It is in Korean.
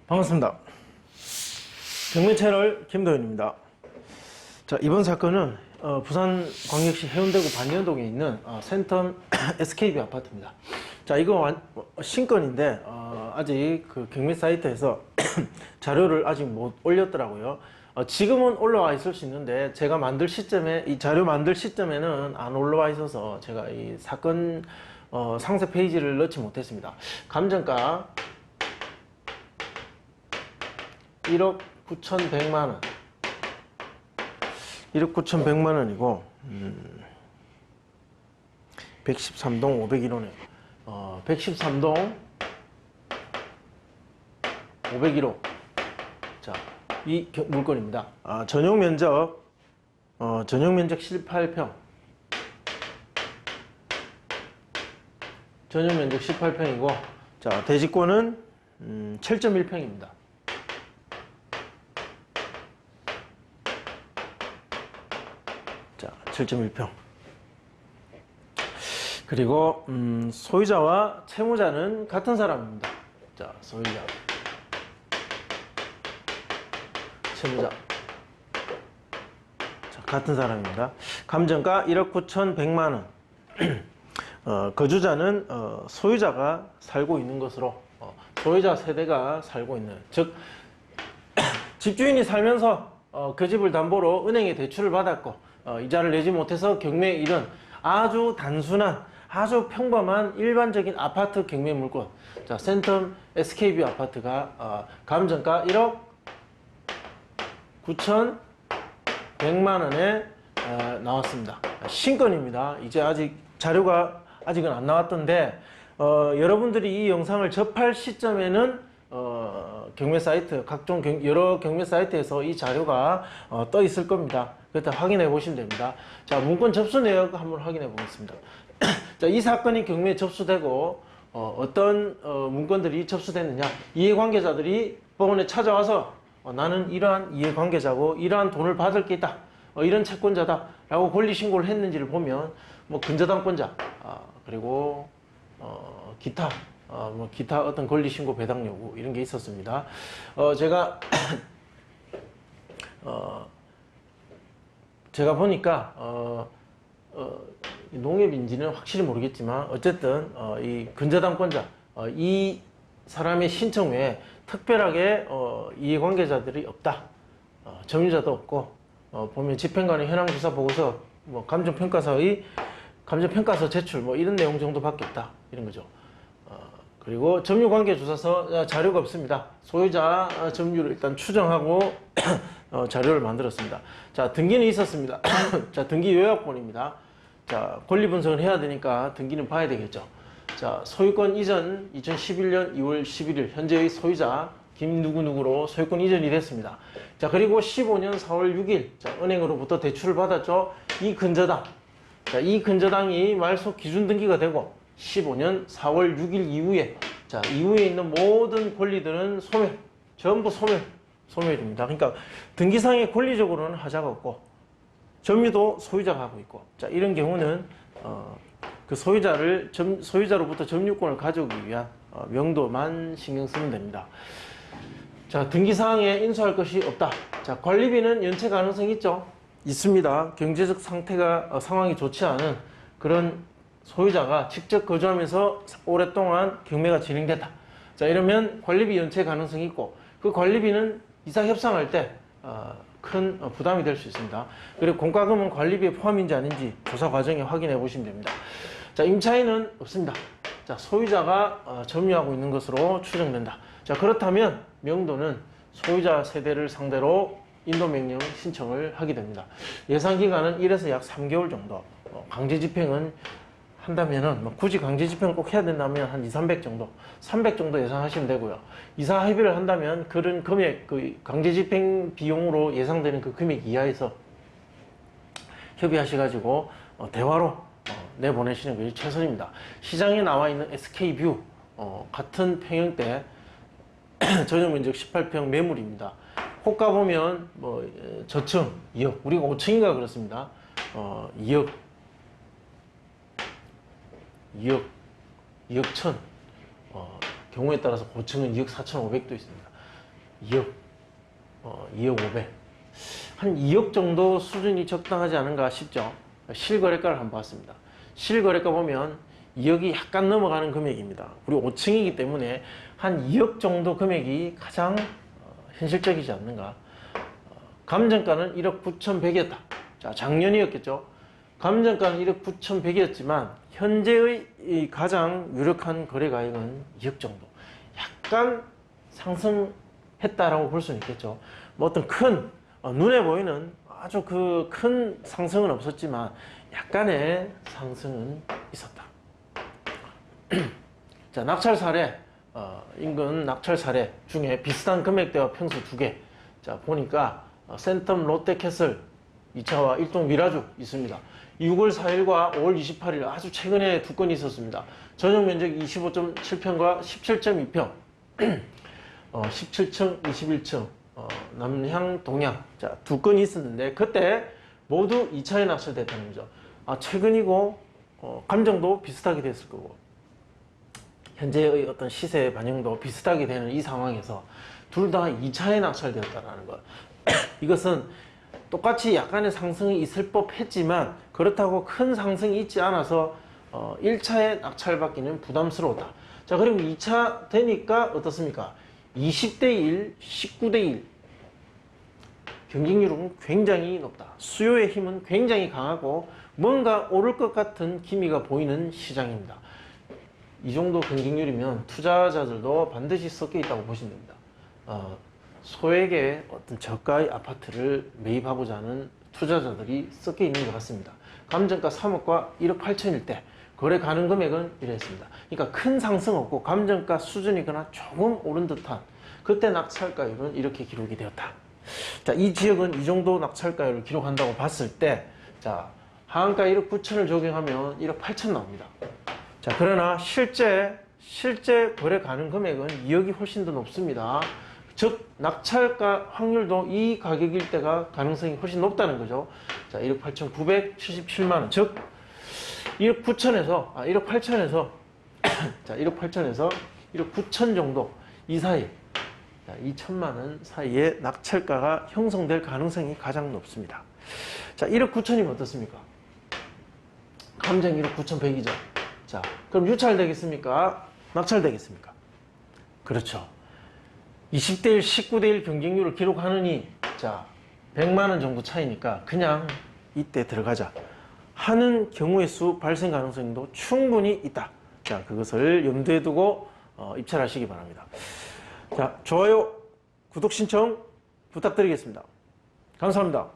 반갑습니다. 경매 채널 김도현입니다. 자, 이번 사건은 부산광역시 해운대구 반년동에 있는 센텀 SKB 아파트입니다. 자, 이거 신건인데 아직 그 경매 사이트에서 자료를 아직 못 올렸더라고요. 지금은 올라와 있을 수 있는데 제가 만들 시점에, 이 자료 만들 시점에는 안 올라와 있어서 제가 이 사건 상세 페이지를 넣지 못했습니다. 감정가 1억 9,100만원 1억 9,100만원이고 113동 501호네요 113동 501호. 자, 이 물건입니다. 전용 면적 18평 전용 면적 18평이고 자, 대지권은 7.1평입니다 자, 7.1평. 그리고 소유자와 채무자는 같은 사람입니다. 자, 소유자, 채무자, 자, 같은 사람입니다. 감정가 1억 9,100만원. 거주자는 소유자가 살고 있는 것으로, 소유자 세대가 살고 있는, 즉 집주인이 살면서 그 집을 담보로 은행에 대출을 받았고 이자를 내지 못해서 경매에 이른 아주 단순한, 아주 평범한 일반적인 아파트 경매 물건. 자, 센텀 SKB 아파트가 감정가 1억 9,100만원에 나왔습니다. 신건입니다. 이제 아직 자료가 아직은 안 나왔던데 여러분들이 이 영상을 접할 시점에는 경매 사이트, 각종 여러 경매 사이트에서 이 자료가 떠 있을 겁니다. 그때 확인해 보시면 됩니다. 자, 문건 접수 내역 한번 확인해 보겠습니다. 자, 이 사건이 경매에 접수되고 어떤 문건들이 접수됐느냐, 이해관계자들이 법원에 찾아와서 나는 이러한 이해관계자고 이러한 돈을 받을 게 있다, 이런 채권자다 라고 권리신고를 했는지를 보면 뭐 근저당권자, 그리고 기타 기타 어떤 권리신고 배당 요구 이런 게 있었습니다. 제가 보니까 농협인지는 확실히 모르겠지만 어쨌든 이 근저당권자, 이 사람의 신청 외에 특별하게 이해관계자들이 없다, 점유자도 없고, 보면 집행관의 현황조사 보고서, 뭐 감정평가서 제출 뭐 이런 내용 정도밖에 없다, 이런 거죠. 그리고 점유관계조사서 자료가 없습니다. 소유자 점유를 일단 추정하고 자료를 만들었습니다. 자, 등기는 있었습니다. 자, 등기 요약본입니다. 자, 권리 분석을 해야 되니까 등기는 봐야 되겠죠. 자, 소유권 이전 2011년 2월 11일 현재의 소유자 김누구누구로 소유권 이전이 됐습니다. 자, 그리고 15년 4월 6일 자, 은행으로부터 대출을 받았죠. 이 근저당, 자, 이 근저당이 말소 기준 등기가 되고 15년 4월 6일 이후에, 자, 이후에 있는 모든 권리들은 소멸, 전부 소멸입니다. 그러니까 등기상의 권리적으로는 하자가 없고 점유도 소유자가 하고 있고, 자, 이런 경우는 그 소유자로부터 점유권을 가져오기 위한 명도만 신경 쓰면 됩니다. 자, 등기사항에 인수할 것이 없다. 자, 관리비는 연체 가능성이 있죠? 있습니다. 경제적 상황이 좋지 않은 그런 소유자가 직접 거주하면서 오랫동안 경매가 진행됐다. 자, 이러면 관리비 연체 가능성이 있고, 그 관리비는 이사 협상할 때 큰 부담이 될 수 있습니다. 그리고 공과금은 관리비에 포함인지 아닌지 조사 과정에 확인해 보시면 됩니다. 자, 임차인은 없습니다. 자, 소유자가 점유하고 있는 것으로 추정된다. 자, 그렇다면 명도는 소유자 세대를 상대로 인도명령 신청을 하게 됩니다. 예상기간은 1에서 약 3개월 정도. 강제집행은 한다면은, 굳이 강제집행을 꼭 해야 된다면 한 200, 300 정도, 300 정도 예상하시면 되고요. 이사 합의를 한다면 그런 금액, 그 강제집행 비용으로 예상되는 그 금액 이하에서 협의하셔가지고 대화로 내보내시는 것이 최선입니다. 시장에 나와 있는 SK뷰 같은 평형대 전용 면적 18평 매물입니다. 호가 보면 뭐 저층 2억, 우리가 5층인가 그렇습니다. 2억 2억 천, 경우에 따라서 고층은 2억 4,500도 있습니다. 2억, 2억 5백. 한 2억 정도 수준이 적당하지 않은가 싶죠. 실거래가를 한번 봤습니다. 실거래가 보면 2억이 약간 넘어가는 금액입니다. 우리 5층이기 때문에 한 2억 정도 금액이 가장 현실적이지 않는가. 감정가는 1억 9,100이었다. 자, 작년이었겠죠. 감정가는 1억 9,100이었지만 현재의 이 가장 유력한 거래가액은 2억 정도. 약간 상승했다라고 볼 수는 있겠죠. 뭐 어떤 큰 눈에 보이는 아주 그 큰 상승은 없었지만 약간의 상승은 있었다. 자, 낙찰 사례, 인근 낙찰 사례 중에 비슷한 금액대와 평수 2개. 자, 보니까 센텀 롯데캐슬 2차와 일동 미라주 있습니다. 6월 4일과 5월 28일 아주 최근에 2건이 있었습니다. 전용 면적 25.7평과 17.2평, 17층, 21층, 남향, 동향. 자, 2건이 있었는데 그때 모두 2차에 낙찰됐다는 거죠. 최근이고 감정도 비슷하게 됐을 거고 현재의 어떤 시세 반영도 비슷하게 되는 이 상황에서 둘 다 2차에 낙찰되었다는 것. 이것은 똑같이 약간의 상승이 있을 법했지만 그렇다고 큰 상승이 있지 않아서 1차에 낙찰받기는 부담스러웠다. 자, 그리고 2차 되니까 어떻습니까? 20대 1, 19대 1. 경쟁률은 굉장히 높다. 수요의 힘은 굉장히 강하고 뭔가 오를 것 같은 기미가 보이는 시장입니다. 이 정도 경쟁률이면 투자자들도 반드시 섞여 있다고 보시면 됩니다. 소액의 어떤 저가의 아파트를 매입하고자 하는 투자자들이 섞여 있는 것 같습니다. 감정가 3억과 1억 8천일 때 거래 가능 금액은 이랬습니다. 그러니까 큰 상승 없고 감정가 수준이거나 조금 오른 듯한 그때 낙찰가율은 이렇게 기록이 되었다. 자, 이 지역은 이 정도 낙찰가율을 기록한다고 봤을 때, 자, 하한가 1억 9천을 적용하면 1억 8천 나옵니다. 자, 그러나 실제 거래 가능 금액은 2억이 훨씬 더 높습니다. 즉, 낙찰가 확률도 이 가격일 때가 가능성이 훨씬 높다는 거죠. 자, 1억 8,977만원. 즉, 1억 9천에서, 1억 8천에서, 자, 1억 8천에서 1억 9천 정도 이 사이, 2천만원 사이에 낙찰가가 형성될 가능성이 가장 높습니다. 자, 1억 9천이면 어떻습니까? 감정 1억 9,100이죠. 자, 그럼 유찰되겠습니까? 낙찰되겠습니까? 그렇죠. 20대 1, 19대 1 경쟁률을 기록하느니, 자, 100만원 정도 차이니까 그냥 이때 들어가자 하는 경우의 수 발생 가능성도 충분히 있다. 자, 그것을 염두에 두고 입찰하시기 바랍니다. 자, 좋아요, 구독 신청 부탁드리겠습니다. 감사합니다.